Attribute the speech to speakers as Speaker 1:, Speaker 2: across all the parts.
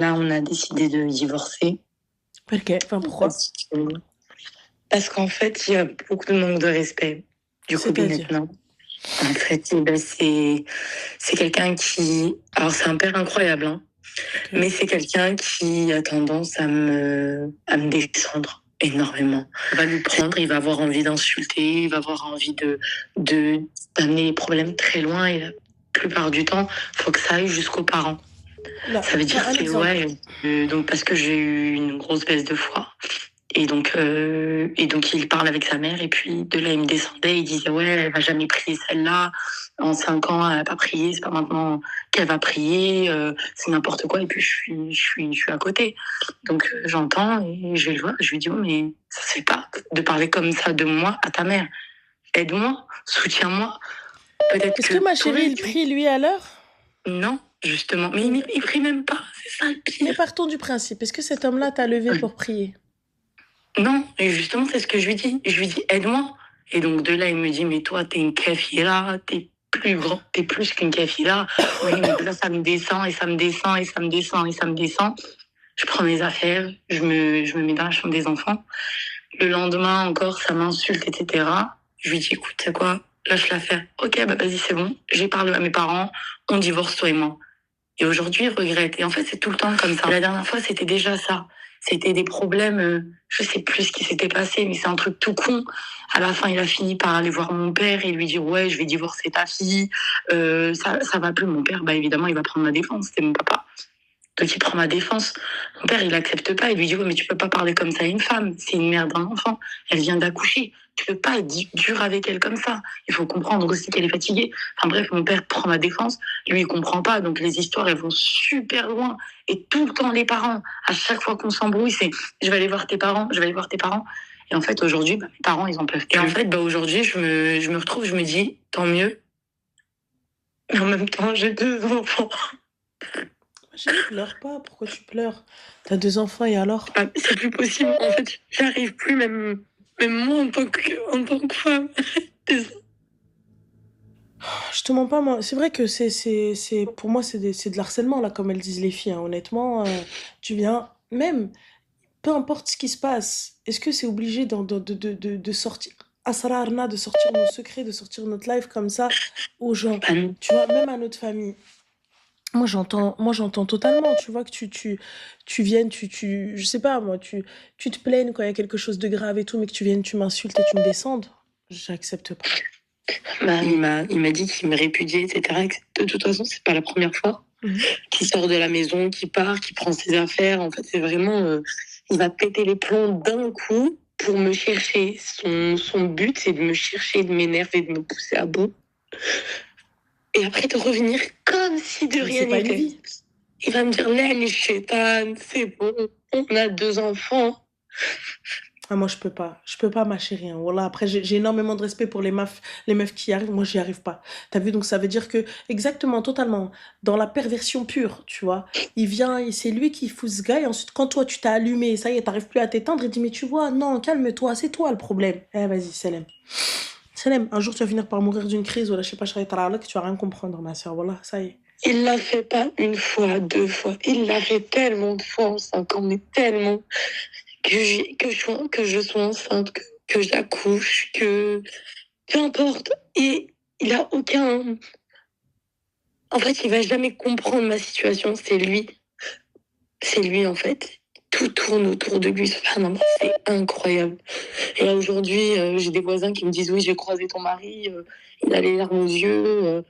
Speaker 1: Là, on a décidé de divorcer.
Speaker 2: Pourquoi?
Speaker 1: Parce qu'en fait, il y a beaucoup de manque de respect du couple
Speaker 2: C'est-à-dire?
Speaker 1: maintenant. En fait, c'est quelqu'un qui... Alors, c'est un père incroyable, hein,
Speaker 2: Ok.
Speaker 1: mais c'est quelqu'un qui a tendance à me descendre énormément. Il va lui prendre, il va avoir envie d'insulter, il va avoir envie d'amener les problèmes très loin, et la plupart du temps, il faut que ça aille jusqu'aux parents.
Speaker 2: Là,
Speaker 1: Ça veut dire
Speaker 2: un
Speaker 1: que,
Speaker 2: exemple.
Speaker 1: donc parce que j'ai eu une grosse baisse de foi. Et donc, il parle avec sa mère, et puis de là, il me descendait, il disait, ouais, elle va jamais prier celle-là. En 5 ans, elle n'a pas prié, c'est pas maintenant qu'elle va prier, c'est n'importe quoi. Et puis, je suis à côté. Donc, j'entends, et je vais le voir, je lui dis, oh, mais ça se fait pas de parler comme ça de moi à ta mère. Aide-moi, soutiens-moi. Peut-être
Speaker 2: Est-ce que ma chérie, il prie lui à l'heure?
Speaker 1: Non, justement. Mais il prie même pas, c'est ça le
Speaker 2: Mais
Speaker 1: pire.
Speaker 2: partons du principe. Est-ce que cet homme-là t'a levé pour prier?
Speaker 1: Non, et justement, c'est ce que je lui dis. Je lui dis, aide-moi. Et donc, de là, il me dit, mais toi, t'es une kafira, t'es plus grand, t'es plus qu'une kafira. Oui, mais là, ça me descend, et ça me descend, et ça me descend, et ça me descend. Je prends mes affaires, je me mets dans la chambre des enfants. Le lendemain, encore, ça m'insulte, etc. Je lui dis, écoute, c'est quoi? Lâche l'affaire. Ok, bah vas-y, c'est bon. J'ai parlé à mes parents, on divorce, toi et moi. Et aujourd'hui, il regrette. Et en fait, c'est tout le temps comme ça. La dernière fois, c'était déjà ça. C'était des problèmes, je sais plus ce qui s'était passé, mais c'est un truc tout con. À la fin, il a fini par aller voir mon père et lui dire, ouais, je vais divorcer ta fille. Ça va plus. Mon père, bah évidemment, il va prendre ma défense. C'est mon papa. Donc il prend ma défense. Mon père, il accepte pas. Il lui dit, ouais, mais tu peux pas parler comme ça à une femme. C'est une mère d'un enfant. Elle vient d'accoucher. Tu peux pas être dur avec elle comme ça. Il faut comprendre aussi qu'elle est fatiguée. Enfin bref, mon père prend ma défense. Lui, il comprend pas. Donc les histoires, elles vont super loin. Et tout le temps, les parents, à chaque fois qu'on s'embrouille, c'est, je vais aller voir tes parents, je vais aller voir tes parents. Et en fait, aujourd'hui, bah, mes parents, ils en peuvent plus. Et en fait, bah, aujourd'hui, je me retrouve, je me dis, tant mieux. Mais en même temps, j'ai 2 enfants.
Speaker 2: Ma chérie, pleure pas. Pourquoi tu pleures? T'as 2 enfants et alors?
Speaker 1: Ah, c'est plus possible. En fait, j'arrive plus, même moi, en tant que femme.
Speaker 2: Je te mens pas, moi. C'est vrai que pour moi, c'est de l'harcèlement, là, comme elles disent les filles, hein. Honnêtement, tu viens, même, peu importe ce qui se passe, est-ce que c'est obligé de sortir, Asrarna, de sortir nos secrets, de sortir notre life comme ça aux gens?
Speaker 1: Ah non.
Speaker 2: Tu vois, même à notre famille. Moi, j'entends totalement, tu vois, que tu viennes, je sais pas, moi, tu te plaignes quand il y a quelque chose de grave et tout, mais que tu viennes, tu m'insultes et tu me descendes. J'accepte pas.
Speaker 1: Bah, il m'a dit qu'il me répudiait, etc. Et que de toute façon, c'est pas la première fois qu'il sort de la maison, qu'il part, qu'il prend ses affaires. En fait, c'est vraiment, il va péter les plombs d'un coup pour me chercher. Son but, c'est de me chercher, de m'énerver, de me pousser à bout. Et après, de revenir comme si de
Speaker 2: Mais
Speaker 1: rien
Speaker 2: c'est pas une
Speaker 1: n'était.
Speaker 2: vie.
Speaker 1: Il va me dire, là, les chétanes, c'est bon, on a 2 enfants.
Speaker 2: Ah, moi, je peux pas, ma chérie, hein. Voilà, après, j'ai énormément de respect pour les meufs qui y arrivent. Moi, j'y arrive pas. T'as vu, donc ça veut dire que, exactement, totalement, dans la perversion pure, tu vois, il vient, et c'est lui qui fout ce gars, et ensuite, quand toi, tu t'as allumé, ça y est, t'arrives plus à t'éteindre, il dit, mais tu vois, non, calme-toi, c'est toi le problème. Eh, vas-y, Salem. Salem, un jour, tu vas finir par mourir d'une crise, voilà, je sais pas, que tu vas rien comprendre, ma soeur, voilà, ça y est.
Speaker 1: Il l'a fait pas une fois, 2 fois. Il l'a fait tellement de fois en 5 ans, mais tellement que je sois enceinte, que j'accouche, peu importe. Et il a aucun. En fait, il va jamais comprendre ma situation. C'est lui. C'est lui, en fait. Tout tourne autour de lui. C'est incroyable. Et là, aujourd'hui, j'ai des voisins qui me disent, oui, j'ai croisé ton mari, il a les larmes aux yeux.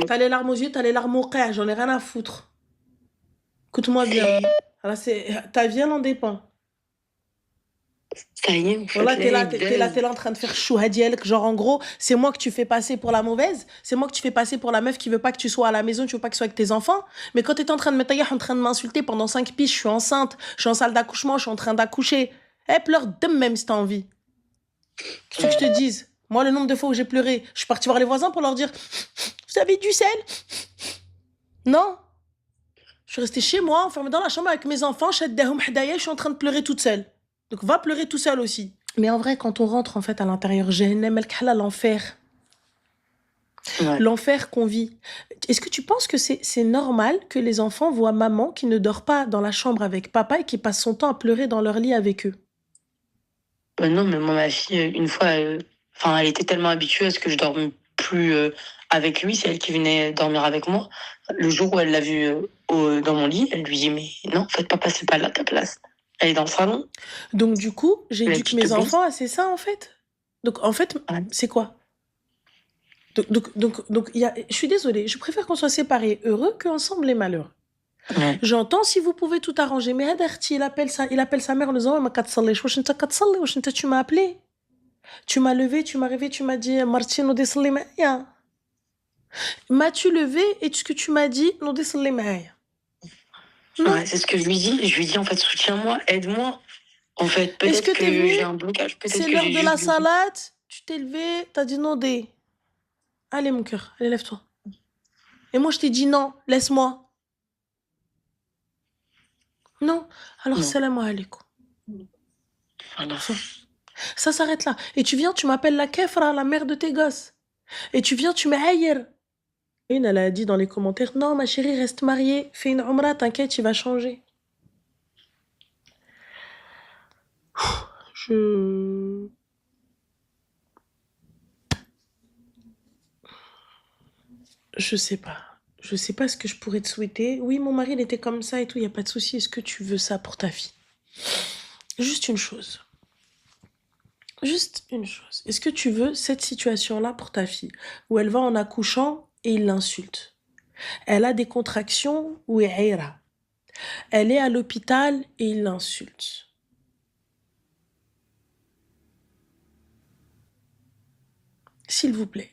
Speaker 2: T'as les larmes aux yeux, t'as les larmes au cœur, j'en ai rien à foutre. Écoute-moi bien. Voilà, ta vie, elle en dépend.
Speaker 1: Ça y est, en fait,
Speaker 2: Voilà,
Speaker 1: là, il
Speaker 2: t'es là en train de faire chou hadiel, genre en gros, c'est moi que tu fais passer pour la mauvaise, c'est moi que tu fais passer pour la meuf qui veut pas que tu sois à la maison, tu veux pas que tu sois avec tes enfants. Mais quand t'es en train de me tailler, en train de m'insulter pendant 5 piges, je suis enceinte, je suis en salle d'accouchement, je suis en train d'accoucher. Eh, pleure de même si t'as envie. Qu'est-ce que je te dise? Moi, le nombre de fois où j'ai pleuré, je suis partie voir les voisins pour leur dire, vous avez du sel? Non. Je suis restée chez moi, enfermée dans la chambre avec mes enfants, je suis en train de pleurer toute seule. Donc va pleurer tout seul aussi. Mais en vrai, quand on rentre en fait à l'intérieur, Jahannam, l'enfer.
Speaker 1: Ouais.
Speaker 2: L'enfer qu'on vit. Est-ce que tu penses que c'est normal que les enfants voient maman qui ne dort pas dans la chambre avec papa et qui passe son temps à pleurer dans leur lit avec eux?
Speaker 1: Non, mais moi, ma fille, une fois, enfin, elle était tellement habituée à ce que je dorme plus avec lui, c'est elle qui venait dormir avec moi. Le jour où elle l'a vu dans mon lit, elle lui dit, mais non, en fait, papa, c'est pas là ta place. Elle est dans le salon.
Speaker 2: Donc du coup,
Speaker 1: La
Speaker 2: j'éduque
Speaker 1: petite
Speaker 2: mes
Speaker 1: bouse.
Speaker 2: enfants à c'est ça en fait. Donc en fait,
Speaker 1: Ouais.
Speaker 2: c'est quoi? Donc je suis désolée, je préfère qu'on soit séparés heureux qu'ensemble les malheureux.
Speaker 1: Ouais.
Speaker 2: J'entends si vous pouvez tout arranger, mais Hadarti, il appelle sa mère en disant, ouais, ma katsali, wesh enta katsali, wesh enta, tu m'as appelé. Tu m'as levé, tu m'as réveillé, tu m'as dit, Martine, no désolé, maïa. M'as-tu levé et ce que tu m'as dit, no désolé, maïa. Non.
Speaker 1: Ouais, c'est ce que je lui dis. Je lui dis, en fait, soutiens-moi, aide-moi. En fait,
Speaker 2: Est-ce
Speaker 1: peut-être
Speaker 2: que t'es
Speaker 1: que j'ai
Speaker 2: venu?
Speaker 1: un blocage, peut-être
Speaker 2: C'est
Speaker 1: que
Speaker 2: l'heure
Speaker 1: j'ai
Speaker 2: de la
Speaker 1: juste...
Speaker 2: salade. Tu t'es levé, t'as dit non, dé. Allez, mon cœur, allez, lève-toi. Et moi, je t'ai dit non, laisse-moi. Non. Alors,
Speaker 1: Non.
Speaker 2: salam alaikum.
Speaker 1: Voilà.
Speaker 2: Ça s'arrête là. Et tu viens, tu m'appelles la kefra, la mère de tes gosses. Et tu viens, tu m'aïr. Une, elle a dit dans les commentaires, non, ma chérie, reste mariée. Fais une umrah, t'inquiète, il va changer. Je sais pas. Je sais pas ce que je pourrais te souhaiter. Oui, mon mari, il était comme ça et tout, il n'y a pas de souci. Est-ce que tu veux ça pour ta fille? Juste une chose. Juste une chose. Est-ce que tu veux cette situation-là pour ta fille? Où elle va en accouchant et il l'insulte. Elle a des contractions ou ira. Elle est à l'hôpital et il l'insulte. S'il vous plaît,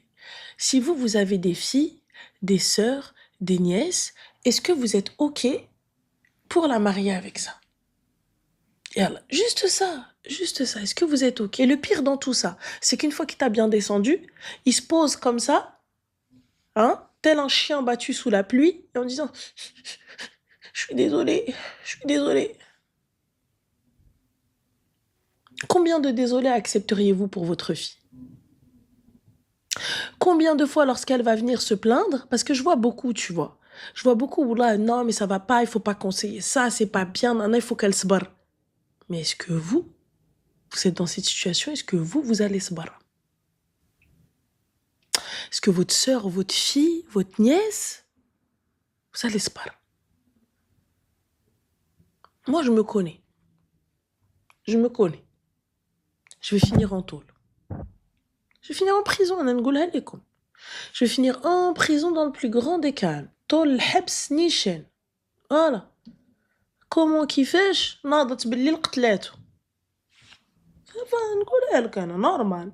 Speaker 2: si vous avez des filles, des sœurs, des nièces, est-ce que vous êtes OK pour la marier avec ça? Yallah, juste ça, juste ça. Est-ce que vous êtes OK? Et le pire dans tout ça, c'est qu'une fois qu'il t'a bien descendu, il se pose comme ça, hein, tel un chien battu sous la pluie, et en disant je suis désolée, je suis désolée. Combien de désolés accepteriez-vous pour votre fille? Combien de fois lorsqu'elle va venir se plaindre, parce que je vois beaucoup, tu vois, je vois beaucoup où là, non, mais ça va pas, il faut pas conseiller ça, c'est pas bien, non, il faut qu'elle se barre. Mais est-ce que vous êtes dans cette situation, est-ce que vous allez se barrer? Est-ce que votre sœur, votre fille, votre nièce, vous allez se barrer? Moi, je me connais. Je me connais. Je vais finir en tôle. Je vais finir en prison, أنا نقولها لكم. Je vais finir en prison dans le plus grand des calmes. طول الحبس نيشان. Voilà. Comment كيفاش ناضت بالليل قتلاته. نقولها لك أنا نورمال.